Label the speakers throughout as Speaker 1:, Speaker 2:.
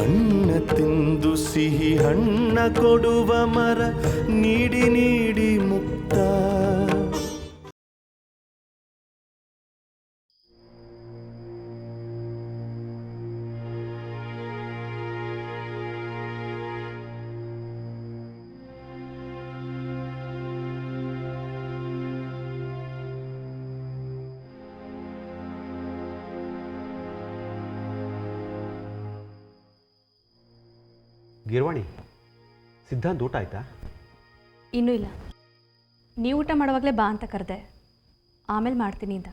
Speaker 1: ಹಣ್ಣ ತಿಂದು ಸಿಹಿ ಹಣ್ಣ ಕೊಡುವ ಮರ ನೀಡಿ ನೀಡಿ ಮುಕ್ತ.
Speaker 2: ಗಿರ್ವಾಣಿ, ಸಿದ್ಧಾಂತ್ ಊಟ ಆಯ್ತಾ?
Speaker 3: ಇನ್ನೂ ಇಲ್ಲ. ನೀವು ಊಟ ಮಾಡುವಾಗಲೇ ಬಾ ಅಂತ ಕರೆದೆ, ಆಮೇಲೆ ಮಾಡ್ತೀನಿ ಅಂತ.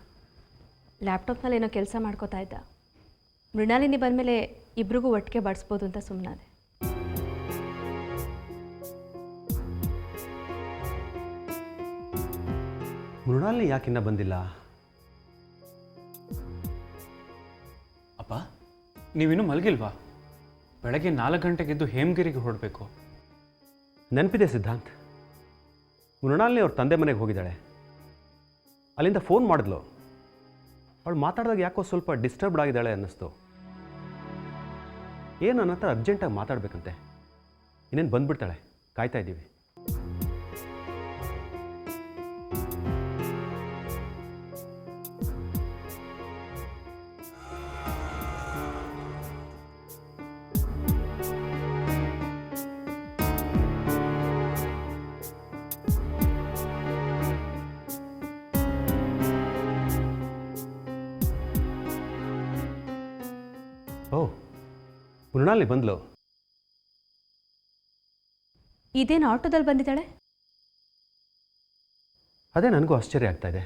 Speaker 3: ಲ್ಯಾಪ್ಟಾಪ್ನಲ್ಲಿ ಏನೋ ಕೆಲಸ ಮಾಡ್ಕೋತಾ ಇದ್ದ. ಮೃಣಾಲಿನಿ ಬಂದಮೇಲೆ ಇಬ್ರಿಗೂ ಒಟ್ಟಿಗೆ ಬಡಿಸ್ಬೋದು ಅಂತ ಸುಮ್ಮನಾದೆ.
Speaker 2: ಮೃಣಾಲಿನಿ ಯಾಕಿನ್ನ ಬಂದಿಲ್ಲ?
Speaker 4: ಅಪ್ಪ, ನೀವಿನ್ನೂ ಮಲಗಿಲ್ವಾ? ಬೆಳಗ್ಗೆ 4 ಗಂಟೆಗೆದ್ದು ಹೇಮಗಿರಿಗೆ ಹೊರಡಬೇಕು.
Speaker 2: ನೆನಪಿದೆ ಸಿದ್ಧಾಂತ್, ಮೃಣಾಲಿನಿ ಅವ್ರ ತಂದೆ ಮನೆಗೆ ಹೋಗಿದ್ದಾಳೆ. ಅಲ್ಲಿಂದ ಫೋನ್ ಮಾಡಿದ್ಲು. ಅವಳು ಮಾತಾಡಿದಾಗ ಯಾಕೋ ಸ್ವಲ್ಪ ಡಿಸ್ಟರ್ಬ್ಡ್ ಆಗಿದ್ದಾಳೆ ಅನ್ನಿಸ್ತು. ಏನು ನನ್ನ ಹತ್ರ ಅರ್ಜೆಂಟಾಗಿ ಮಾತಾಡಬೇಕಂತೆ. ಇನ್ನೇನು ಬಂದುಬಿಡ್ತಾಳೆ, ಕಾಯ್ತಾ ಇದ್ದೀವಿ. ಓ, ಮೃಣಾಲಿನಿ ಬಂದ್ಲು.
Speaker 3: ಇದೇನು ಆಟೋದಲ್ಲಿ ಬಂದಿದ್ದಾಳೆ?
Speaker 2: ಅದೇ ನನಗೂ ಆಶ್ಚರ್ಯ ಆಗ್ತಾ ಇದೆ.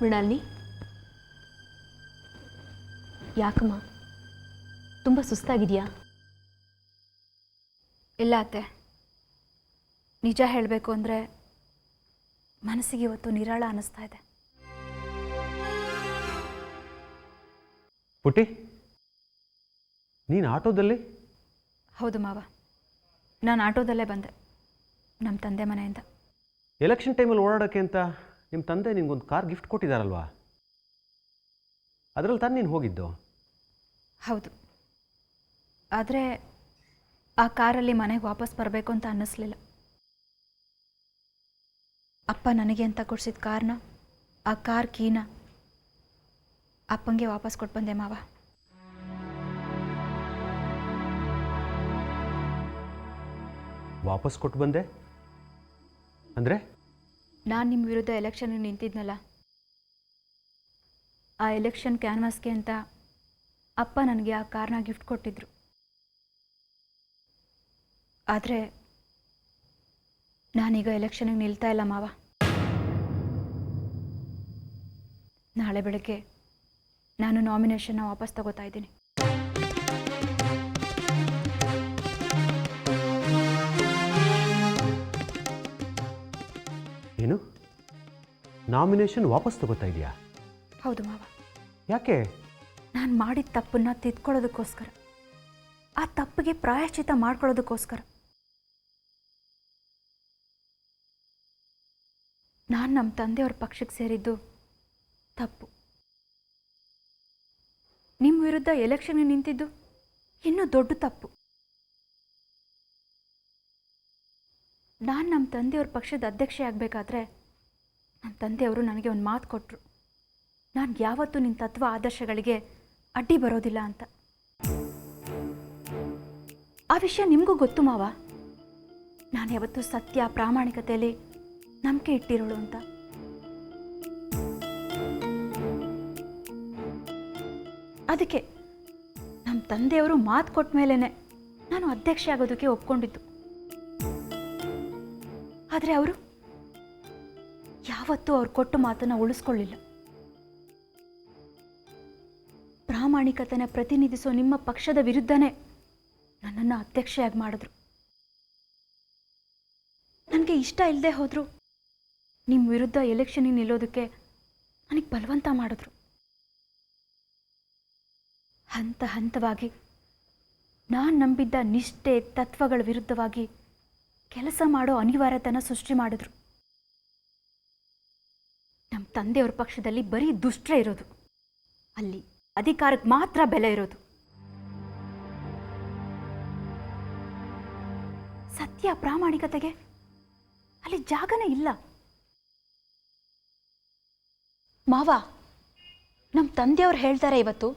Speaker 3: ಮೃಣಾಲಿನಿ, ಯಾಕಮ್ಮ ತುಂಬ ಸುಸ್ತಾಗಿದೆಯಾ?
Speaker 5: ಇಲ್ಲ ಅತ್ತೆ, ನಿಜ ಹೇಳಬೇಕು ಅಂದರೆ ಮನಸ್ಸಿಗೆ ಇವತ್ತು ನಿರಾಳ ಅನ್ನಿಸ್ತಾ ಇದೆ.
Speaker 2: ಪುಟ್ಟಿ, ನೀನು ಆಟೋದಲ್ಲಿ?
Speaker 5: ಹೌದು ಮಾವ, ನಾನು ಆಟೋದಲ್ಲೇ ಬಂದೆ ನಮ್ಮ ತಂದೆ ಮನೆಯಿಂದ.
Speaker 2: ಎಲೆಕ್ಷನ್ ಟೈಮಲ್ಲಿ ಓಡಾಡೋಕ್ಕೆ ಅಂತ ನಿಮ್ಮ ತಂದೆ ನಿಮ್ಗೊಂದು ಕಾರ್ ಗಿಫ್ಟ್ ಕೊಟ್ಟಿದ್ದಾರಲ್ವಾ? ಅದರಲ್ಲಿ ತಾನು ನೀನು ಹೋಗಿದ್ದು?
Speaker 5: ಹೌದು, ಆದರೆ ಆ ಕಾರಲ್ಲಿ ಮನೆಗೆ ವಾಪಸ್ ಬರಬೇಕು ಅಂತ ಅನ್ನಿಸ್ಲಿಲ್ಲ. ಅಪ್ಪ ನನಗೆ ಅಂತ ಕೊಡಿಸಿದ ಕಾರ್ನ, ಆ ಕಾರ್ ಕೀನ ಅಪ್ಪಂಗೆ ವಾಪಸ್ ಕೊಟ್ಟು ಬಂದೆ ಮಾವ.
Speaker 2: ವಾಪಸ್ ಕೊಟ್ಟು ಬಂದೆ ಅಂದರೆ?
Speaker 5: ನಾನು ನಿಮ್ಮ ವಿರುದ್ಧ ಎಲೆಕ್ಷನ್ಗೆ ನಿಂತಿದ್ನಲ್ಲ, ಆ ಎಲೆಕ್ಷನ್ ಕ್ಯಾನ್ವಾಸ್ಗೆ ಅಂತ ಅಪ್ಪ ನನಗೆ ಆ ಕಾರ್ನ ಗಿಫ್ಟ್ ಕೊಟ್ಟಿದ್ರು. ಆದರೆ ನಾನೀಗ ಎಲೆಕ್ಷನ್ಗೆ ನಿಲ್ತಾ ಇಲ್ಲ ಮಾವ. ನಾಳೆ ಬೆಳಗ್ಗೆ ನಾನು ನಾಮಿನೇಷನ್ನ ವಾಪಸ್ ತಗೋತಾ ಇದ್ದೀನಿ.
Speaker 2: ಏನು, ನಾಮಿನೇಷನ್ ವಾಪಸ್ ತಗೋತಾ ಇದೆಯಾ?
Speaker 5: ಹೌದು ಮಾವ.
Speaker 2: ಯಾಕೆ?
Speaker 5: ನಾನು ಮಾಡಿದ ತಪ್ಪನ್ನು ತಿದ್ಕೊಳ್ಳೋದಕ್ಕೋಸ್ಕರ, ಆ ತಪ್ಪಿಗೆ ಪ್ರಾಯಶ್ಚಿತ ಮಾಡ್ಕೊಳ್ಳೋದಕ್ಕೋಸ್ಕರ. ನಾನು ನಮ್ಮ ತಂದೆಯವ್ರ ಪಕ್ಷಕ್ಕೆ ಸೇರಿದ್ದು ತಪ್ಪು. ನಿಮ್ಮ ವಿರುದ್ಧ ಎಲೆಕ್ಷನ್ಗೆ ನಿಂತಿದ್ದು ಇನ್ನೂ ದೊಡ್ಡ ತಪ್ಪು. ನಾನು ನಮ್ಮ ತಂದೆಯವ್ರ ಪಕ್ಷದ ಅಧ್ಯಕ್ಷೆ ಆಗಬೇಕಾದ್ರೆ ನಮ್ಮ ತಂದೆಯವರು ನನಗೆ ಒಂದು ಮಾತು ಕೊಟ್ಟರು, ನಾನು ಯಾವತ್ತೂ ನಿನ್ನ ತತ್ವ ಆದರ್ಶಗಳಿಗೆ ಅಡ್ಡಿ ಬರೋದಿಲ್ಲ ಅಂತ. ಆ ವಿಷಯ ನಿಮಗೂ ಗೊತ್ತು ಮಾವ. ನಾನು ಯಾವತ್ತೂ ಸತ್ಯ ಪ್ರಾಮಾಣಿಕತೆಯಲ್ಲಿ ನಂಬಿಕೆ ಇಟ್ಟಿರೋಳು ಅಂತ. ಅದಕ್ಕೆ ನಮ್ಮ ತಂದೆಯವರು ಮಾತು ಕೊಟ್ಟ ಮೇಲೇ ನಾನು ಅಧ್ಯಕ್ಷೆ ಆಗೋದಕ್ಕೆ ಒಪ್ಕೊಂಡಿದ್ದು. ಆದರೆ ಅವರು ಯಾವತ್ತೂ ಅವ್ರು ಕೊಟ್ಟ ಮಾತನ್ನು ಉಳಿಸ್ಕೊಳ್ಳಿಲ್ಲ. ಪ್ರಾಮಾಣಿಕತೆನ ಪ್ರತಿನಿಧಿಸೋ ನಿಮ್ಮ ಪಕ್ಷದ ವಿರುದ್ಧನೇ ನನ್ನನ್ನು ಅಧ್ಯಕ್ಷೆಯಾಗಿ ಮಾಡಿದ್ರು. ನನಗೆ ಇಷ್ಟ ಇಲ್ಲದೆ ಹೋದ್ರು ನಿಮ್ಮ ವಿರುದ್ಧ ಎಲೆಕ್ಷನಿಗೆ ನಿಲ್ಲೋದಕ್ಕೆ ನನಗೆ ಬಲವಂತ ಮಾಡಿದ್ರು. ಹಂತ ಹಂತವಾಗಿ ನಾನು ನಂಬಿದ್ದ ನಿಷ್ಠೆ ತತ್ವಗಳ ವಿರುದ್ಧವಾಗಿ ಕೆಲಸ ಮಾಡೋ ಅನಿವಾರ್ಯತೆನ ಸೃಷ್ಟಿ ಮಾಡಿದ್ರು. ನಮ್ಮ ತಂದೆಯವ್ರ ಪಕ್ಷದಲ್ಲಿ ಬರೀ ದುಷ್ಟರೇ ಇರೋದು, ಅಲ್ಲಿ ಅಧಿಕಾರಕ್ಕೆ ಮಾತ್ರ ಬೆಲೆ ಇರೋದು. ಸತ್ಯ ಪ್ರಾಮಾಣಿಕತೆಗೆ ಅಲ್ಲಿ ಜಾಗನೇ ಇಲ್ಲ. ಮಾವ, ನಮ್ಮ ತಂದೆಯವ್ರು ಹೇಳ್ತಾರೆ ಇವತ್ತು,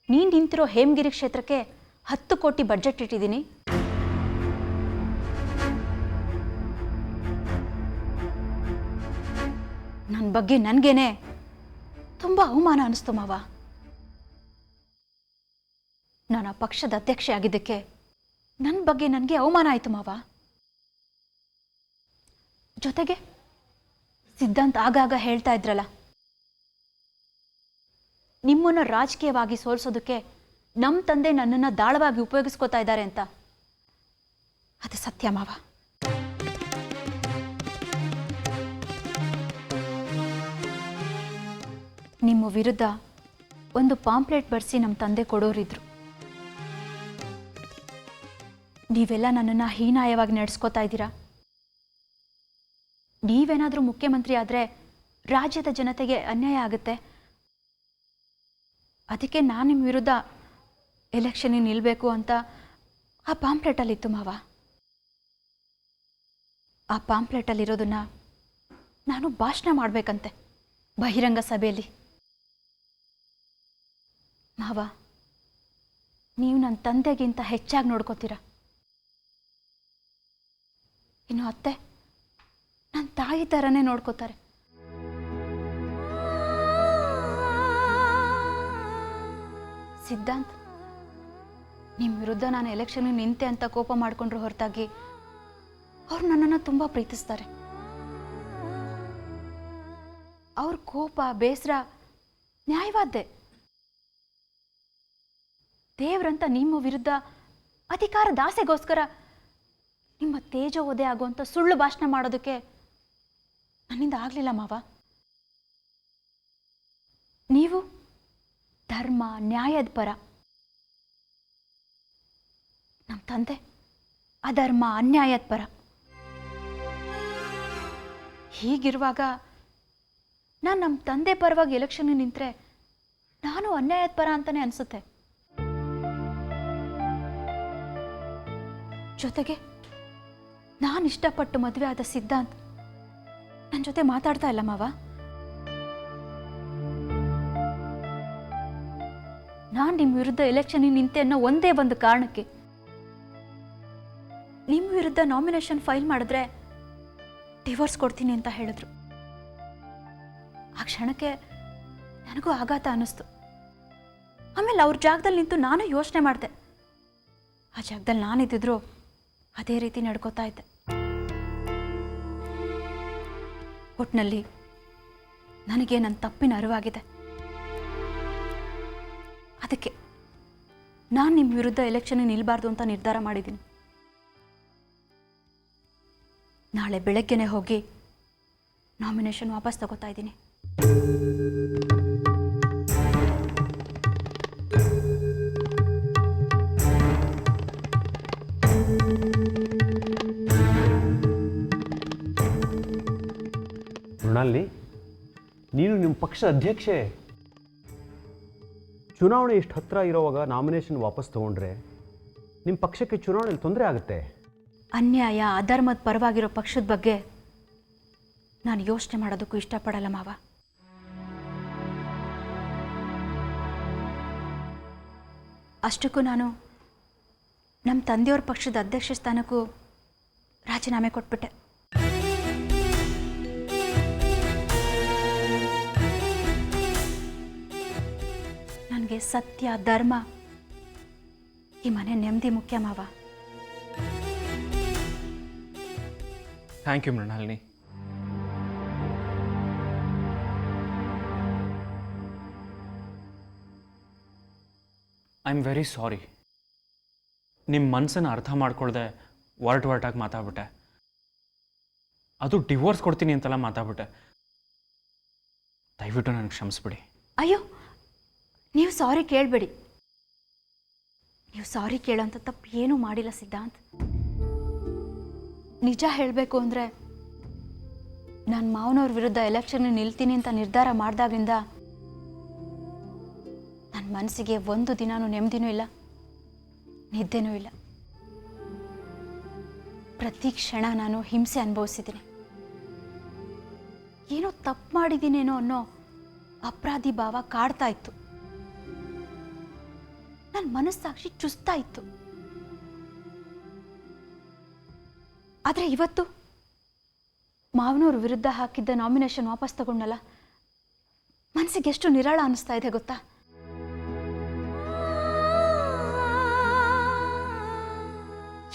Speaker 5: ನೀನು ನಿಂತಿರೋ ಹೇಮಗಿರಿ ಕ್ಷೇತ್ರಕ್ಕೆ 10 ಕೋಟಿ ಬಡ್ಜೆಟ್ ಇಟ್ಟಿದ್ದೀನಿ. ನನ್ನ ಬಗ್ಗೆ ನನಗೇನೆ ತುಂಬ ಅವಮಾನ ಅನ್ನಿಸ್ತು ಮಾವ. ನಾನು ಆ ಪಕ್ಷದ ಅಧ್ಯಕ್ಷೆ ಆಗಿದ್ದಕ್ಕೆ ನನ್ನ ಬಗ್ಗೆ ನನಗೆ ಅವಮಾನ ಆಯಿತು ಮಾವ. ಜೊತೆಗೆ ಸಿದ್ಧಾಂತ್ ಆಗಾಗ ಹೇಳ್ತಾ ಇದ್ರಲ್ಲ, ನಿಮ್ಮನ್ನು ರಾಜಕೀಯವಾಗಿ ಸೋಲಿಸೋದಕ್ಕೆ ನಮ್ಮ ತಂದೆ ನನ್ನನ್ನು ದಾಳವಾಗಿ ಉಪಯೋಗಿಸ್ಕೋತಾ ಇದ್ದಾರೆ ಅಂತ. ಅದು ಸತ್ಯ ಮಾವ. ನಿಮ್ಮ ವಿರುದ್ಧ ಒಂದು ಪಾಂಪ್ಲೆಟ್ ಬರೆಸಿ ನಮ್ಮ ತಂದೆ ಕೊಡೋರಿದ್ರು. ನೀವೆಲ್ಲ ನನ್ನನ್ನು ಹೀನಾಯವಾಗಿ ನಡೆಸ್ಕೋತಾ ಇದ್ದೀರಾ. ನೀವೇನಾದರೂ ಮುಖ್ಯಮಂತ್ರಿ ಆದರೆ ರಾಜ್ಯದ ಜನತೆಗೆ ಅನ್ಯಾಯ ಆಗುತ್ತೆ, ಅದಕ್ಕೆ ನಾನು ನಿಮ್ಮ ವಿರುದ್ಧ ಎಲೆಕ್ಷನ್ಗೆ ನಿಲ್ಲಬೇಕು ಅಂತ ಆ ಪಾಂಪ್ಲೆಟಲ್ಲಿತ್ತು ಮಾವ. ಆ ಪಾಂಪ್ಲೆಟಲ್ಲಿರೋದನ್ನು ನಾನು ಭಾಷಣ ಮಾಡಬೇಕಂತೆ ಬಹಿರಂಗ ಸಭೆಯಲ್ಲಿ. ಮಾವ, ನೀವು ನನ್ನ ತಂದೆಗಿಂತ ಹೆಚ್ಚಾಗಿ ನೋಡ್ಕೋತೀರ. ಇನ್ನು ಅತ್ತೆ ನನ್ನ ತಾಯಿ ಥರನೇ ನೋಡ್ಕೋತಾರೆ. ಸಿದ್ಧಾಂತ್, ನಿಮ್ಮ ವಿರುದ್ಧ ನಾನು ಎಲೆಕ್ಷನ್ಗೆ ನಿಂತೆ ಅಂತ ಕೋಪ ಮಾಡಿಕೊಂಡ್ರು ಹೊರತಾಗಿ ಅವ್ರು ನನ್ನನ್ನು ತುಂಬ ಪ್ರೀತಿಸ್ತಾರೆ. ಅವ್ರ ಕೋಪ ಬೇಸರ ನ್ಯಾಯವಾದ್ದೆ. ದೇವ್ರಂತ ನಿಮ್ಮ ವಿರುದ್ಧ ಅಧಿಕಾರದ ಆಸೆಗೋಸ್ಕರ ನಿಮ್ಮ ತೇಜೋವಧೆ ಆಗುವಂಥ ಸುಳ್ಳು ಭಾಷಣ ಮಾಡೋದಕ್ಕೆ ನನ್ನಿಂದ ಆಗಲಿಲ್ಲ ಮಾವ. ನೀವು ಧರ್ಮ ನ್ಯಾಯದ ಪರ, ನಮ್ಮ ತಂದೆ ಅಧರ್ಮ ಅನ್ಯಾಯದ ಪರ. ಹೀಗಿರುವಾಗ ನಾನು ನಮ್ಮ ತಂದೆ ಪರವಾಗಿ ಎಲೆಕ್ಷನ್ಗೆ ನಿಂತರೆ ನಾನು ಅನ್ಯಾಯದ ಪರ ಅಂತಾನೆ ಅನಿಸುತ್ತೆ. ಜೊತೆಗೆ ನಾನು ಇಷ್ಟಪಟ್ಟು ಮದುವೆ ಆದ ಸಿದ್ಧಾಂತ್ ನನ್ನ ಜೊತೆ ಮಾತಾಡ್ತಾ ಇಲ್ಲ ಮಾವ. ನಾನು ನಿಮ್ಮ ವಿರುದ್ಧ ಎಲೆಕ್ಷನ್ಗೆ ನಿಂತೆ ಅನ್ನೋ ಒಂದೇ ಒಂದು ಕಾರಣಕ್ಕೆ ನಿಮ್ಮ ವಿರುದ್ಧ ನಾಮಿನೇಷನ್ ಫೈಲ್ ಮಾಡಿದ್ರೆ ಡಿವೋರ್ಸ್ ಕೊಡ್ತೀನಿ ಅಂತ ಹೇಳಿದ್ರು. ಆ ಕ್ಷಣಕ್ಕೆ ನನಗೂ ಆಘಾತ ಅನ್ನಿಸ್ತು. ಆಮೇಲೆ ಅವ್ರ ಜಾಗದಲ್ಲಿ ನಿಂತು ನಾನು ಯೋಚನೆ ಮಾಡಿದೆ, ಆ ಜಾಗದಲ್ಲಿ ನಾನಿದ್ದಿದ್ರು ಅದೇ ರೀತಿ ನಡ್ಕೋತಾ ಇದ್ದೆ. ಒಟ್ಟಿನಲ್ಲಿ ನನಗೆ ನನ್ನ ತಪ್ಪಿನ ಅರಿವಾಗಿದೆ. ಅದಕ್ಕೆ ನಾನು ನಿಮ್ಮ ವಿರುದ್ಧ ಎಲೆಕ್ಷನ್ಗೆ ನಿಲ್ಲಬಾರ್ದು ಅಂತ ನಿರ್ಧಾರ ಮಾಡಿದ್ದೀನಿ. ನಾಳೆ ಬೆಳಗ್ಗೆನೆ ಹೋಗಿ ನಾಮಿನೇಷನ್ ವಾಪಸ್ ತಗೋತಾ ಇದ್ದೀನಿ.
Speaker 2: ಮೃಣಾಲಿನಿ, ನೀನು ನಿಮ್ಮ ಪಕ್ಷದ ಅಧ್ಯಕ್ಷೆ. ಚುನಾವಣೆ ಇಷ್ಟು ಹತ್ತಿರ ಇರೋವಾಗ ನಾಮಿನೇಷನ್ ವಾಪಸ್ ತೊಗೊಂಡ್ರೆ ನಿಮ್ಮ ಪಕ್ಷಕ್ಕೆ ಚುನಾವಣೆಯಲ್ಲಿ ತೊಂದರೆ ಆಗುತ್ತೆ.
Speaker 5: ಅನ್ಯಾಯ ಅಧರ್ಮದ ಪರವಾಗಿರೋ ಪಕ್ಷದ ಬಗ್ಗೆ ನಾನು ಯೋಚನೆ ಮಾಡೋದಕ್ಕೂ ಇಷ್ಟಪಡಲ್ಲ ಮಾವ. ಅಷ್ಟಕ್ಕೂ ನಾನು ನಮ್ಮ ತಂದೆಯವ್ರ ಪಕ್ಷದ ಅಧ್ಯಕ್ಷ ಸ್ಥಾನಕ್ಕೂ ರಾಜೀನಾಮೆ ಕೊಟ್ಬಿಟ್ಟೆ. ನನಗೆ ಸತ್ಯ ಧರ್ಮ ಈ ಮನೆ ನೆಮ್ಮದಿ ಮುಖ್ಯ ಮಾವ.
Speaker 4: Thank you Mrinalini. I am very sorry. ನಿಮ್ಮ ಮನಸ್ಸನ್ನು ಅರ್ಥ ಮಾಡ್ಕೊಳ್ದೆ ವರ್ಟಾಗಿ ಮಾತಾಡ್ಬಿಟ್ಟೆ. ಅದು ಡಿವೋರ್ಸ್ ಕೊಡ್ತೀನಿ ಅಂತೆಲ್ಲ ಮಾತಾಡ್ಬಿಟ್ಟೆ. ದಯವಿಟ್ಟು ನನಗೆ ಕ್ಷಮಿಸ್ಬಿಡಿ.
Speaker 5: ಅಯ್ಯೋ, ನೀವು ಸಾರಿ ಕೇಳಬೇಡಿ. ನೀವು ಸಾರಿ ಕೇಳೋಂಥ ತಪ್ಪು ಏನೂ ಮಾಡಿಲ್ಲ ಸಿದ್ಧಾಂತ್. ನಿಜ ಹೇಳಬೇಕು ಅಂದರೆ ನಾನು ಮಾವನವ್ರ ವಿರುದ್ಧ ಎಲೆಕ್ಷನ್ ನಿಲ್ತೀನಿ ಅಂತ ನಿರ್ಧಾರ ಮಾಡಿದಾಗಿಂದ ನನ್ನ ಮನಸ್ಸಿಗೆ ಒಂದು ದಿನಾನೂ ನೆಮ್ಮದಿನೂ ಇಲ್ಲ, ನಿದ್ದೆನೂ ಇಲ್ಲ. ಪ್ರತಿ ಕ್ಷಣ ನಾನು ಹಿಂಸೆ ಅನುಭವಿಸಿದ್ದೀನಿ. ಏನೋ ತಪ್ಪು ಮಾಡಿದ್ದೀನೇನೋ ಅನ್ನೋ ಅಪರಾಧಿ ಭಾವ ಕಾಡ್ತಾ ಇತ್ತು. ನನ್ನ ಮನಸ್ಸಾಕ್ಷಿ ಚುಸ್ತಾ ಇತ್ತು. ಆದರೆ ಇವತ್ತು ಮಾವನವ್ರ ವಿರುದ್ಧ ಹಾಕಿದ್ದ ನಾಮಿನೇಷನ್ ವಾಪಸ್ ತಗೊಂಡಲ್ಲ, ಮನಸ್ಸಿಗೆ ಎಷ್ಟು ನಿರಾಳ ಅನ್ನಿಸ್ತಾ ಇದೆ ಗೊತ್ತಾ?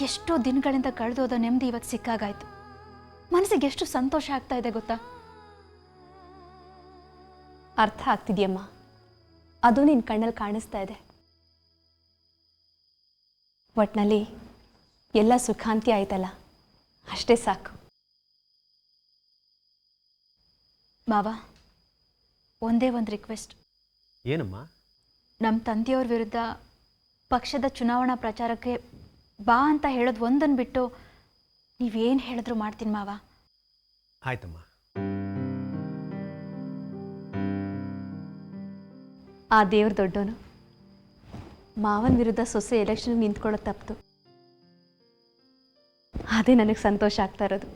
Speaker 5: ಎಷ್ಟೋ ದಿನಗಳಿಂದ ಕಳೆದೋದ ನೆಮ್ಮದಿ ಇವತ್ತು ಸಿಕ್ಕಾಗಾಯ್ತು. ಮನಸ್ಸಿಗೆ ಎಷ್ಟು ಸಂತೋಷ ಆಗ್ತಾ ಇದೆ ಗೊತ್ತಾ?
Speaker 3: ಅರ್ಥ ಆಗ್ತಿದೆಯಮ್ಮ, ಅದು ನಿನ್ನ ಕಣ್ಣಲ್ಲಿ ಕಾಣಿಸ್ತಾ ಇದೆ. ಒಟ್ಟಿನಲ್ಲಿ ಎಲ್ಲ ಸುಖಾಂತಿ ಆಯ್ತಲ್ಲ, ಅಷ್ಟೇ ಸಾಕು.
Speaker 5: ಮಾವ, ಒಂದೇ ಒಂದು ರಿಕ್ವೆಸ್ಟ್.
Speaker 2: ಏನಮ್ಮ?
Speaker 5: ನಮ್ಮ ತಂದೆಯವ್ರ ವಿರುದ್ಧ ಪಕ್ಷದ ಚುನಾವಣಾ ಪ್ರಚಾರಕ್ಕೆ ಬಾ ಅಂತ ಹೇಳೋದು ಒಂದನ್ನು ಬಿಟ್ಟು ನೀವೇನು ಹೇಳಿದ್ರು ಮಾಡ್ತೀನಿ ಮಾವ.
Speaker 2: ಆಯ್ತಮ್ಮ.
Speaker 3: ಆ ದೇವ್ರ ದೊಡ್ಡೋನು. ಮಾವನ ವಿರುದ್ಧ ಸೊಸೆ ಎಲೆಕ್ಷನ್ ನಿಂತ್ಕೊಳ್ಳೋದು ತಪ್ಪಿತು, ಅದೇ ನನಗೆ ಸಂತೋಷ ಆಗ್ತಾ ಇರೋದು.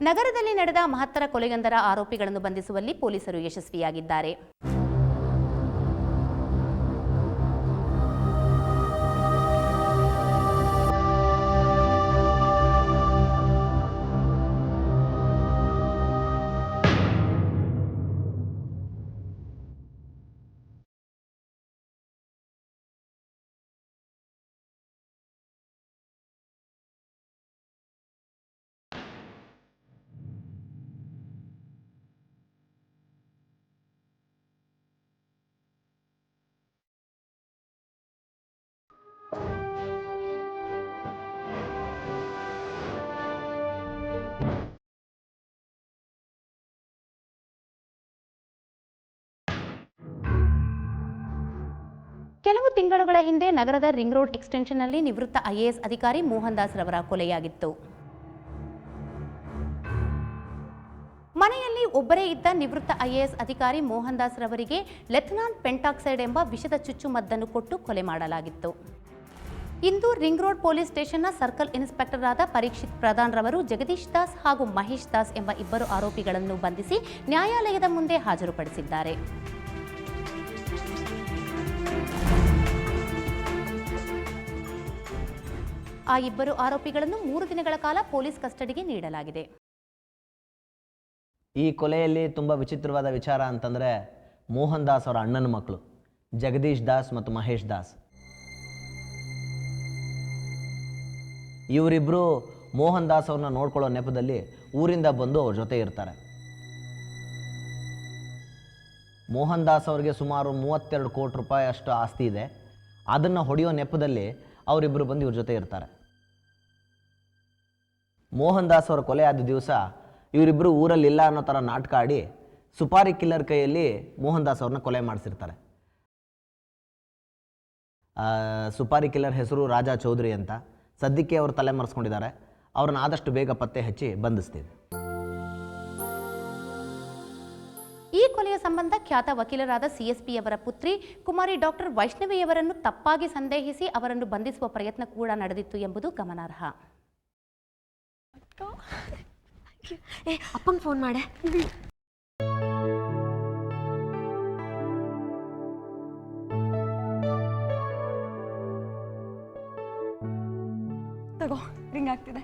Speaker 6: ನಗರದಲ್ಲಿ ನಡೆದ ಮಹತ್ತರ ಕೊಲೆಯೊಂದರ ಆರೋಪಿಗಳನ್ನು ಬಂಧಿಸುವಲ್ಲಿ ಪೊಲೀಸರು ಯಶಸ್ವಿಯಾಗಿದ್ದಾರೆ. ಕೆಲವು ತಿಂಗಳುಗಳ ಹಿಂದೆ ನಗರದ ರಿಂಗ್ ರೋಡ್ ಎಕ್ಸ್ಟೆನ್ಷನ್ನಲ್ಲಿ ನಿವೃತ್ತ ಐಎಎಸ್ ಅಧಿಕಾರಿ ಮೋಹನ್ ದಾಸ್ ರವರ ಕೊಲೆಯಾಗಿತ್ತು. ಮನೆಯಲ್ಲಿ ಒಬ್ಬರೇ ಇದ್ದ ನಿವೃತ್ತ ಐಎಎಸ್ ಅಧಿಕಾರಿ ಮೋಹನ್ ದಾಸ್ ರವರಿಗೆ ಲೆಥನಾಲ್ ಪೆಂಟಾಕ್ಸೈಡ್ ಎಂಬ ವಿಷದ ಚುಚ್ಚುಮದ್ದನ್ನು ಕೊಟ್ಟು ಕೊಲೆ ಮಾಡಲಾಗಿತ್ತು. ಇಂದು ರಿಂಗ್ ರೋಡ್ ಪೊಲೀಸ್ ಸ್ಟೇಷನ್ನ ಸರ್ಕಲ್ ಇನ್ಸ್ಪೆಕ್ಟರ್ ಆದ ಪರೀಕ್ಷಿತ್ ಪ್ರಧಾನ್ ರವರು ಜಗದೀಶ್ ದಾಸ್ ಹಾಗೂ ಮಹೇಶ್ ದಾಸ್ ಎಂಬ ಇಬ್ಬರು ಆರೋಪಿಗಳನ್ನು ಬಂಧಿಸಿ ನ್ಯಾಯಾಲಯದ ಮುಂದೆ ಹಾಜರುಪಡಿಸಿದ್ದಾರೆ. ಆ ಇಬ್ಬರು ಆರೋಪಿಗಳನ್ನು 3 ದಿನಗಳ ಕಾಲ ಪೊಲೀಸ್ ಕಸ್ಟಡಿಗೆ ನೀಡಲಾಗಿದೆ.
Speaker 7: ಈ ಕೊಲೆಯಲ್ಲಿ ತುಂಬ ವಿಚಿತ್ರವಾದ ವಿಚಾರ ಅಂತಂದರೆ ಮೋಹನ್ ದಾಸ್ ಅವರ ಅಣ್ಣನ ಮಕ್ಕಳು ಜಗದೀಶ್ ದಾಸ್ ಮತ್ತು ಮಹೇಶ್ ದಾಸ್. ಇವರಿಬ್ಬರು ಮೋಹನ್ ದಾಸ್ ಅವ್ರನ್ನ ನೋಡ್ಕೊಳ್ಳೋ ನೆಪದಲ್ಲಿ ಊರಿಂದ ಬಂದು ಅವ್ರ ಜೊತೆ ಇರ್ತಾರೆ. ಮೋಹನ್ ದಾಸ್ ಅವ್ರಿಗೆ ಸುಮಾರು 32 ಕೋಟಿ ರೂಪಾಯಿ ಅಷ್ಟು ಆಸ್ತಿ ಇದೆ. ಅದನ್ನು ಹೊಡೆಯೋ ನೆಪದಲ್ಲಿ ಅವರಿಬ್ಬರು ಬಂದು ಇವ್ರ ಜೊತೆ ಇರ್ತಾರೆ. ಮೋಹನ್ ದಾಸ್ ಅವರ ಕೊಲೆ ಆದ ದಿವಸ ಇವರಿಬ್ಬರು ಊರಲ್ಲಿ ಇಲ್ಲ ಅನ್ನೋ ಥರ ನಾಟಕ ಆಡಿ ಸುಪಾರಿ ಕಿಲ್ಲರ್ ಕೈಯಲ್ಲಿ ಮೋಹನ್ ದಾಸ್ ಅವ್ರನ್ನ ಕೊಲೆ ಮಾಡಿಸಿರ್ತಾರೆ. ಸುಪಾರಿ ಕಿಲ್ಲರ್ ಹೆಸರು ರಾಜಾ ಚೌಧರಿ ಅಂತ. ಸದ್ಯಕ್ಕೆ ಅವರು ತಲೆ ಮರೆಸ್ಕೊಂಡಿದ್ದಾರೆ. ಅವ್ರನ್ನ ಆದಷ್ಟು ಬೇಗ ಪತ್ತೆ ಹಚ್ಚಿ ಬಂಧಿಸ್ತೀವಿ.
Speaker 6: ಈ ಕೊಲೆಯ ಸಂಬಂಧ ಖ್ಯಾತ ವಕೀಲರಾದ ಸಿಎಸ್ಪಿಯವರ ಪುತ್ರಿ ಕುಮಾರಿ ಡಾಕ್ಟರ್ ವೈಷ್ಣವಿಯವರನ್ನು ತಪ್ಪಾಗಿ ಸಂದೇಹಿಸಿ ಅವರನ್ನು ಬಂಧಿಸುವ ಪ್ರಯತ್ನ ಕೂಡ ನಡೆದಿತ್ತು ಎಂಬುದು ಗಮನಾರ್ಹ.
Speaker 3: ಅಪ್ಪಂಗೆ ಫೋನ್ ಮಾಡೆ.
Speaker 8: ತಗೋ, ರಿಂಗ್ ಆಗ್ತಿದೆ.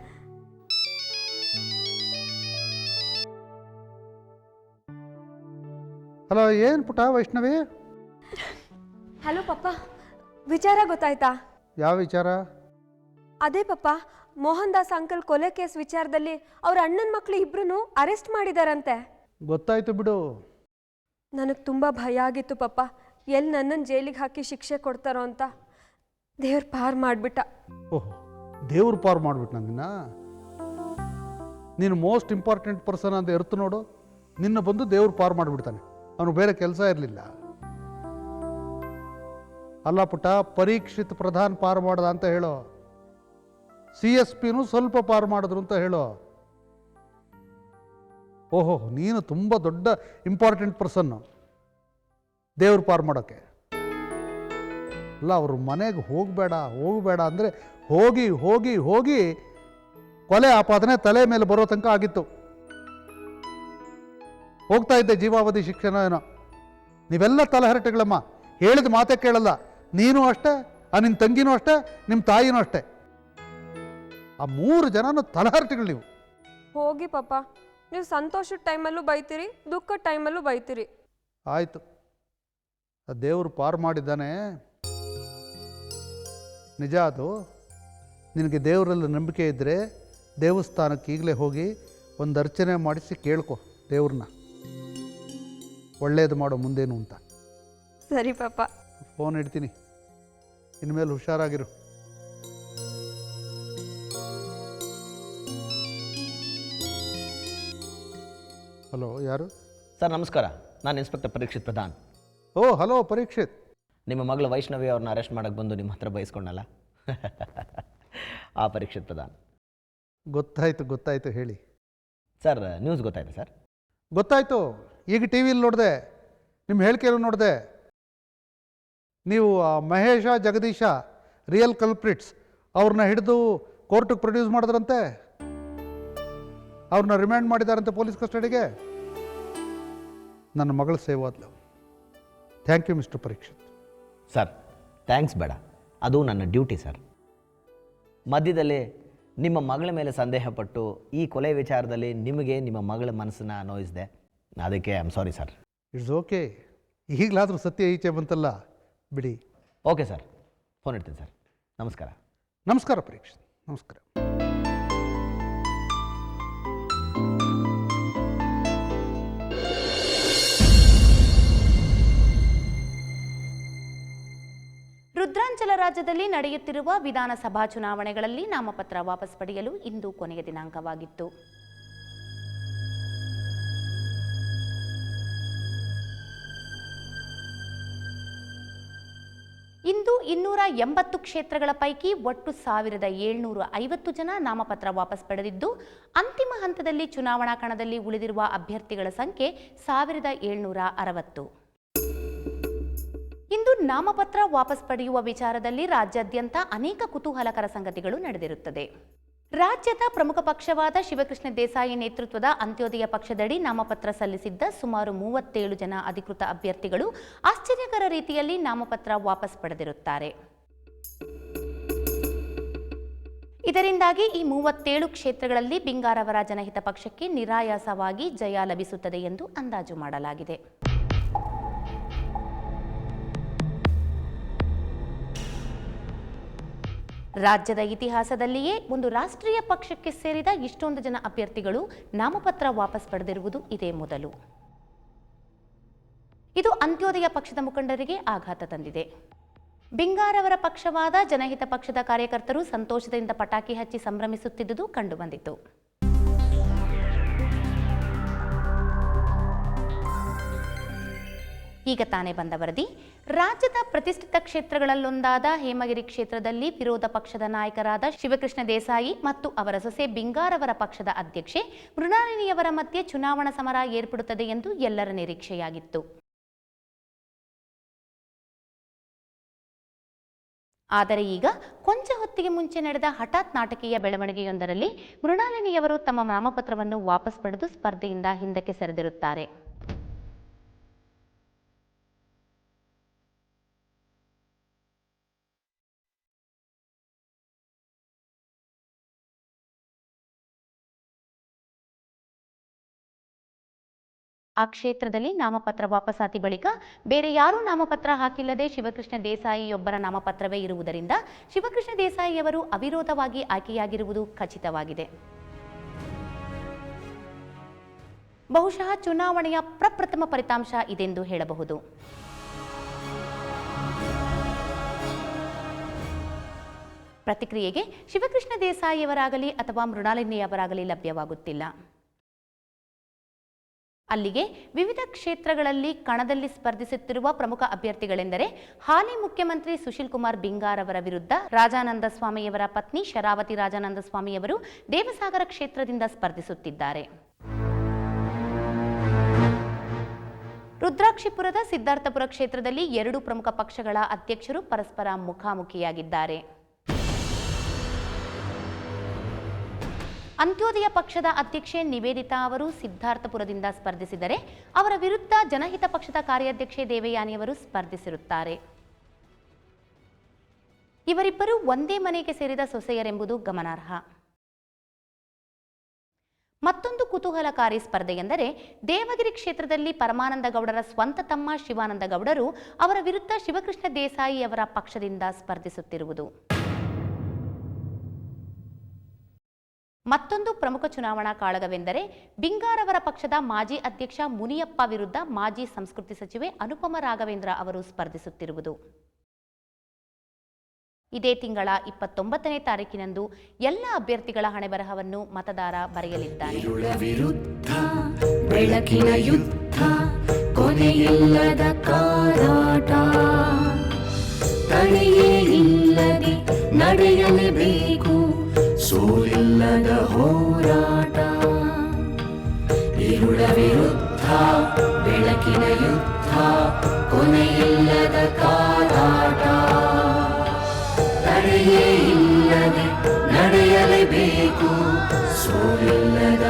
Speaker 9: ಹಲೋ, ಏನು ಪುಟ ವೈಷ್ಣವಿ?
Speaker 8: ಹಲೋ ಪಪ್ಪ, ವಿಚಾರ ಗೊತ್ತಾಯ್ತಾ?
Speaker 9: ಯಾವ ವಿಚಾರ?
Speaker 8: ಅದೇ ಪಪ್ಪ, ಮೋಹನ್ ದಾಸ್ ಅಂಕಲ್ ಕೊಲೆ ಕೇಸ್ ವಿಚಾರದಲ್ಲಿ ಅವ್ರ ಅಣ್ಣನ ಮಕ್ಕಳು ಇಬ್ರು ಅರೆಸ್ಟ್ ಮಾಡಿದಾರಂತೆ.
Speaker 9: ಗೊತ್ತಾಯ್ತು ಬಿಡು.
Speaker 8: ನನಗೆ ತುಂಬ ಭಯ ಆಗಿತ್ತು ಪಪ್ಪ, ಎಲ್ಲಿ ನನ್ನನ್ನು ಜೈಲಿಗೆ ಹಾಕಿ ಶಿಕ್ಷೆ ಕೊಡ್ತಾರೋ ಅಂತ. ದೇವ್ರ ಪಾರ್ ಮಾಡಿಬಿಟ್ಟ.
Speaker 9: ಓಹೋ, ದೇವ್ರ ಪಾರು ಮಾಡ್ಬಿಟ್ಟು ನನ್ನನ್ನ. ನೀನು ಮೋಸ್ಟ್ ಇಂಪಾರ್ಟೆಂಟ್ ಪರ್ಸನ್ ಅಂತ ಎರ್ತು ನೋಡು, ನಿನ್ನ ಬಂದು ದೇವ್ರ ಪಾರು ಮಾಡಿಬಿಡ್ತಾನೆ. ಅವನು ಬೇರೆ ಕೆಲಸ ಇರಲಿಲ್ಲ. ಅಲ್ಲ ಪುಟ್ಟ, ಪರೀಕ್ಷಿತ್ ಪ್ರಧಾನ್ ಪಾರು ಮಾಡ್ದ ಅಂತ ಹೇಳೋ, CSPನೂ ಸ್ವಲ್ಪ ಪಾರು ಮಾಡಿದ್ರು ಅಂತ ಹೇಳೋ. ಓಹೋ, ನೀನು ತುಂಬ ದೊಡ್ಡ ಇಂಪಾರ್ಟೆಂಟ್ ಪರ್ಸನ್ನು ದೇವ್ರ ಪಾರು ಮಾಡೋಕ್ಕೆ. ಅಲ್ಲ, ಅವ್ರ ಮನೆಗೆ ಹೋಗಬೇಡ ಅಂದರೆ ಹೋಗಿ ಹೋಗಿ ಹೋಗಿ ಕೊಲೆ ಆಪಾದನೆ ತಲೆ ಮೇಲೆ ಬರೋ ತನಕ ಆಗಿತ್ತು. ಹೋಗ್ತಾ ಇದ್ದೆ ಜೀವಾವಧಿ ಶಿಕ್ಷಣ ಏನೋ. ನೀವೆಲ್ಲ ತಲೆಹರಟೆಗಳಮ್ಮ, ಹೇಳಿದ ಮಾತೇ ಕೇಳಲ್ಲ. ನೀನು ಅಷ್ಟೇ, ನಿನ್ನ ತಂಗಿನೂ ಅಷ್ಟೇ, ನಿಮ್ಮ ತಾಯಿನೂ ಅಷ್ಟೇ. ಆ 3 ಜನನೂ ತಲೆಹರಟೆಗಳು ನೀವು.
Speaker 8: ಹೋಗಿ ಪಪ್ಪ, ನೀವು ಸಂತೋಷದ ಟೈಮಲ್ಲೂ ಬೈತೀರಿ, ದುಃಖದ ಟೈಮಲ್ಲೂ ಬೈತೀರಿ.
Speaker 9: ಆಯಿತು, ದೇವರು ಪಾರು ಮಾಡಿದ್ದಾನೆ, ನಿಜ ಅದು. ನಿನಗೆ ದೇವರಲ್ಲಿ ನಂಬಿಕೆ ಇದ್ದರೆ ದೇವಸ್ಥಾನಕ್ಕೆ ಈಗಲೇ ಹೋಗಿ ಒಂದು ಅರ್ಚನೆ ಮಾಡಿಸಿ ಕೇಳ್ಕೊ ದೇವ್ರನ್ನ, ಒಳ್ಳೇದು ಮಾಡೋ ಮುಂದೇನು ಅಂತ.
Speaker 8: ಸರಿ ಪಾಪ.
Speaker 9: ಫೋನ್ ಇಡ್ತೀನಿ, ಇನ್ಮೇಲೆ ಹುಷಾರಾಗಿರು. ಹಲೋ, ಯಾರು?
Speaker 7: ಸರ್ ನಮಸ್ಕಾರ, ನಾನು ಇನ್ಸ್ಪೆಕ್ಟರ್ ಪರೀಕ್ಷಿತ್ ಪ್ರಧಾನ್.
Speaker 9: ಓ ಹಲೋ ಪರೀಕ್ಷಿತ್.
Speaker 7: ನಿಮ್ಮ ಮಗಳು ವೈಷ್ಣವಿ ಅವ್ರನ್ನ ಅರೆಸ್ಟ್ ಮಾಡೋಕ್ಕೆ ಬಂದು ನಿಮ್ಮ ಹತ್ರ ಬಯಸ್ಕೊಂಡಲ್ಲ ಆ ಪರೀಕ್ಷಿತ್ ಪ್ರಧಾನ್.
Speaker 9: ಗೊತ್ತಾಯ್ತು ಹೇಳಿ.
Speaker 7: ಸರ್ ನ್ಯೂಸ್ ಗೊತ್ತಾಯ್ತು ಸರ್?
Speaker 9: ಗೊತ್ತಾಯ್ತು, ಈಗ ಟಿ ವಿಲಿ ನೋಡಿದೆ, ನಿಮ್ಮ ಹೇಳಿಕೆಯನ್ನು ನೋಡಿದೆ. ನೀವು ಮಹೇಶ ಜಗದೀಶ ರಿಯಲ್ ಕಲ್ಪ್ರಿಟ್ಸ್ ಅವ್ರನ್ನ ಹಿಡಿದು ಕೋರ್ಟಿಗೆ ಪ್ರೊಡ್ಯೂಸ್ ಮಾಡಿದ್ರಂತೆ, ಅವ್ರನ್ನ ರಿಮ್ಯಾಂಡ್ ಮಾಡಿದಾರಂತೆ ಪೊಲೀಸ್ ಕಸ್ಟಡಿಗೆ. ನನ್ನ ಮಗಳು ಸೇವ್ ಆದ್ಲು. Thank you mister Parikshit.
Speaker 7: Sir thanks ಬೇಡ, ಅದು ನನ್ನ ಡ್ಯೂಟಿ ಸರ್. ಮಧ್ಯದಲ್ಲಿ ನಿಮ್ಮ ಮಗಳ ಮೇಲೆ ಸಂದೇಹಪಟ್ಟು ಈ ಕೊಲೆ ವಿಚಾರದಲ್ಲಿ ನಿಮಗೆ ನಿಮ್ಮ ಮಗಳ ಮನಸ್ಸನ್ನು ನೋಯಿಸಿದೆ, ಅದಕ್ಕೆ I am sorry sir.
Speaker 9: It's okay, ಈಗಲಾದರೂ ಸತ್ಯ ಈಚೆ ಬಂತಲ್ಲ, ಬಿಡಿ.
Speaker 7: ಓಕೆ ಸರ್, ಫೋನ್ ಇಡ್ತೀನಿ ಸರ್. ನಮಸ್ಕಾರ.
Speaker 9: ನಮಸ್ಕಾರ ಪರೀಕ್ಷಿತ್, ನಮಸ್ಕಾರ.
Speaker 6: ರುದ್ರಾಂಚಲ ರಾಜ್ಯದಲ್ಲಿ ನಡೆಯುತ್ತಿರುವ ವಿಧಾನಸಭಾ ಚುನಾವಣೆಗಳಲ್ಲಿ ನಾಮಪತ್ರ ವಾಪಸ್ ಪಡೆಯಲು ಇಂದು ಕೊನೆಯ ದಿನಾಂಕವಾಗಿತ್ತು. ಇಂದು 280 ಕ್ಷೇತ್ರಗಳ ಪೈಕಿ ಒಟ್ಟು 1750 ಜನ ನಾಮಪತ್ರ ವಾಪಸ್ ಪಡೆದಿದ್ದು, ಅಂತಿಮ ಹಂತದಲ್ಲಿ ಚುನಾವಣಾ ಕಣದಲ್ಲಿ ಉಳಿದಿರುವ ಅಭ್ಯರ್ಥಿಗಳ ಸಂಖ್ಯೆ 1760. ಇಂದು ನಾಮಪತ್ರ ವಾಪಸ್ ಪಡೆಯುವ ವಿಚಾರದಲ್ಲಿ ರಾಜ್ಯಾದ್ಯಂತ ಅನೇಕ ಕುತೂಹಲಕರ ಸಂಗತಿಗಳು ನಡೆದಿರುತ್ತದೆ. ರಾಜ್ಯದ ಪ್ರಮುಖ ಪಕ್ಷವಾದ ಶಿವಕೃಷ್ಣ ದೇಸಾಯಿ ನೇತೃತ್ವದ ಅಂತ್ಯೋದಯ ಪಕ್ಷದಡಿ ನಾಮಪತ್ರ ಸಲ್ಲಿಸಿದ್ದ ಸುಮಾರು 37 ಜನ ಅಧಿಕೃತ ಅಭ್ಯರ್ಥಿಗಳು ಆಶ್ಚರ್ಯಕರ ರೀತಿಯಲ್ಲಿ ನಾಮಪತ್ರ ವಾಪಸ್ ಪಡೆದಿರುತ್ತಾರೆ. ಇದರಿಂದಾಗಿ ಈ 37 ಕ್ಷೇತ್ರಗಳಲ್ಲಿ ಬಿಂಗಾರವರ ಜನಹಿತ ಪಕ್ಷಕ್ಕೆ ನಿರಾಯಾಸವಾಗಿ ಜಯ ಲಭಿಸುತ್ತದೆ ಎಂದು ಅಂದಾಜು ಮಾಡಲಾಗಿದೆ. ರಾಜ್ಯದ ಇತಿಹಾಸದಲ್ಲಿಯೇ ಒಂದು ರಾಷ್ಟ್ರೀಯ ಪಕ್ಷಕ್ಕೆ ಸೇರಿದ ಇಷ್ಟೊಂದು ಜನ ಅಭ್ಯರ್ಥಿಗಳು ನಾಮಪತ್ರ ವಾಪಸ್ ಪಡೆದಿರುವುದು ಇದೇ ಮೊದಲು. ಇದು ಅಂತ್ಯೋದಯ ಪಕ್ಷದ ಮುಖಂಡರಿಗೆ ಆಘಾತ ತಂದಿದೆ. ಬಿಂಗಾರವರ ಪಕ್ಷವಾದ ಜನಹಿತ ಪಕ್ಷದ ಕಾರ್ಯಕರ್ತರು ಸಂತೋಷದಿಂದ ಪಟಾಕಿ ಹಚ್ಚಿ ಸಂಭ್ರಮಿಸುತ್ತಿದ್ದುದು ಕಂಡುಬಂದಿತು. ಈಗ ತಾನೇ ಬಂದ ವರದಿ. ರಾಜ್ಯದ ಪ್ರತಿಷ್ಠಿತ ಕ್ಷೇತ್ರಗಳಲ್ಲೊಂದಾದ ಹೇಮಗಿರಿ ಕ್ಷೇತ್ರದಲ್ಲಿ ವಿರೋಧ ಪಕ್ಷದ ನಾಯಕರಾದ ಶಿವಕೃಷ್ಣ ದೇಸಾಯಿ ಮತ್ತು ಅವರ ಸೊಸೆ ಬಿಂಗಾರವರ ಪಕ್ಷದ ಅಧ್ಯಕ್ಷೆ ಮೃಣಾಲಿನಿಯವರ ಮಧ್ಯೆ ಚುನಾವಣಾ ಸಮರ ಏರ್ಪಡುತ್ತದೆ ಎಂದು ಎಲ್ಲರ ನಿರೀಕ್ಷೆಯಾಗಿತ್ತು. ಆದರೆ ಈಗ ಕೊಂಚ ಹೊತ್ತಿಗೆ ಮುಂಚೆ ನಡೆದ ಹಠಾತ್ ನಾಟಕೀಯ ಬೆಳವಣಿಗೆಯೊಂದರಲ್ಲಿ ಮೃಣಾಲಿನಿಯವರು ತಮ್ಮ ನಾಮಪತ್ರವನ್ನು ವಾಪಸ್ ಪಡೆದು ಸ್ಪರ್ಧೆಯಿಂದ ಹಿಂದಕ್ಕೆ ಸರಿದಿರುತ್ತಾರೆ. ಆ ಕ್ಷೇತ್ರದಲ್ಲಿ ನಾಮಪತ್ರ ವಾಪಸಾತಿ ಬಳಿಕ ಬೇರೆ ಯಾರೂ ನಾಮಪತ್ರ ಹಾಕಿಲ್ಲದೆ ಶಿವಕೃಷ್ಣ ದೇಸಾಯಿಯೊಬ್ಬರ ನಾಮಪತ್ರವೇ ಇರುವುದರಿಂದ ಶಿವಕೃಷ್ಣ ದೇಸಾಯಿಯವರು ಅವಿರೋಧವಾಗಿ ಆಯ್ಕೆಯಾಗಿರುವುದು ಖಚಿತವಾಗಿದೆ. ಬಹುಶಃ ಚುನಾವಣೆಯ ಪ್ರಪ್ರಥಮ ಫಲಿತಾಂಶ ಇದೆಂದು ಹೇಳಬಹುದು. ಪ್ರತಿಕ್ರಿಯೆಗೆ ಶಿವಕೃಷ್ಣ ದೇಸಾಯಿಯವರಾಗಲಿ ಅಥವಾ ಮೃಣಾಲಿನಿಯವರಾಗಲಿ ಲಭ್ಯವಾಗುತ್ತಿಲ್ಲ. ಅಲ್ಲಿಗೆ ವಿವಿಧ ಕ್ಷೇತ್ರಗಳಲ್ಲಿ ಕಣದಲ್ಲಿ ಸ್ಪರ್ಧಿಸುತ್ತಿರುವ ಪ್ರಮುಖ ಅಭ್ಯರ್ಥಿಗಳೆಂದರೆ ಹಾಲಿ ಮುಖ್ಯಮಂತ್ರಿ ಸುಶೀಲ್ ಕುಮಾರ್ ಬಿಂಗಾರ್ ಅವರ ವಿರುದ್ಧ ರಾಜಾನಂದ ಸ್ವಾಮಿಯವರ ಪತ್ನಿ ಶರಾವತಿ ರಾಜಾನಂದ ಸ್ವಾಮಿಯವರು ದೇವಸಾಗರ ಕ್ಷೇತ್ರದಿಂದ ಸ್ಪರ್ಧಿಸುತ್ತಿದ್ದಾರೆ. ರುದ್ರಾಕ್ಷಿಪುರದ ಸಿದ್ಧಾರ್ಥಪುರ ಕ್ಷೇತ್ರದಲ್ಲಿ ಎರಡು ಪ್ರಮುಖ ಪಕ್ಷಗಳ ಅಧ್ಯಕ್ಷರು ಪರಸ್ಪರ ಮುಖಾಮುಖಿಯಾಗಿದ್ದಾರೆ. ಅಂತ್ಯೋದಯ ಪಕ್ಷದ ಅಧ್ಯಕ್ಷೆ ನಿವೇದಿತಾ ಅವರು ಸಿದ್ಧಾರ್ಥಪುರದಿಂದ ಸ್ಪರ್ಧಿಸಿದರೆ ಅವರ ವಿರುದ್ಧ ಜನಹಿತ ಪಕ್ಷದ ಕಾರ್ಯಾಧ್ಯಕ್ಷೆ ದೇವಯಾನಿಯವರು ಸ್ಪರ್ಧಿಸಿರುತ್ತಾರೆ. ಇವರಿಬ್ಬರು ಒಂದೇ ಮನೆಗೆ ಸೇರಿದ ಸೊಸೆಯರೆಂಬುದು ಗಮನಾರ್ಹ. ಮತ್ತೊಂದು ಕುತೂಹಲಕಾರಿ ಸ್ಪರ್ಧೆ ಎಂದರೆ ದೇವಗಿರಿ ಕ್ಷೇತ್ರದಲ್ಲಿ ಪರಮಾನಂದ ಗೌಡರ ಸ್ವಂತ ತಮ್ಮ ಶಿವಾನಂದ ಗೌಡರು ಅವರ ವಿರುದ್ಧ ಶಿವಕೃಷ್ಣ ದೇಸಾಯಿ ಅವರ ಪಕ್ಷದಿಂದ ಸ್ಪರ್ಧಿಸುತ್ತಿರುವುದು. ಮತ್ತೊಂದು ಪ್ರಮುಖ ಚುನಾವಣಾ ಕಾಳಗವೆಂದರೆ ಬಿಂಗಾರ್ ಅವರ ಪಕ್ಷದ ಮಾಜಿ ಅಧ್ಯಕ್ಷ ಮುನಿಯಪ್ಪ ವಿರುದ್ಧ ಮಾಜಿ ಸಂಸ್ಕೃತಿ ಸಚಿವೆ ಅನುಪಮ ರಾಘವೇಂದ್ರ ಅವರು ಸ್ಪರ್ಧಿಸುತ್ತಿರುವುದು. ಇದೇ ತಿಂಗಳ 29ನೇ ತಾರೀಕಿನಂದು ಎಲ್ಲ ಅಭ್ಯರ್ಥಿಗಳ ಹಣೆಬರಹವನ್ನು ಮತದಾರ ಬರೆಯಲಿದ್ದಾನೆ.
Speaker 10: ಬೆಳಕಿನ ಯುದ್ಧ, ಕೊನೆಯಿಲ್ಲದ ಕಾದಾಟ, ತಡೆಯೇ ಇಲ್ಲದೆ ನಡೆಯಲೇಬೇಕು, ಸೋಲಿಲ್ಲದ ಹೋರಾಟ. ഇരുಳ ವಿರುದ್ಧ ಬೆಳಕಿನ ಯುದ್ಧ, ಕೊನೆಯಿಲ್ಲದ ಕಾದಾಟ, ತಡೆಯೇ ಇಲ್ಲದೆ ನಡೆಯಲೇಬೇಕು, ಸೋಲಿಲ್ಲದ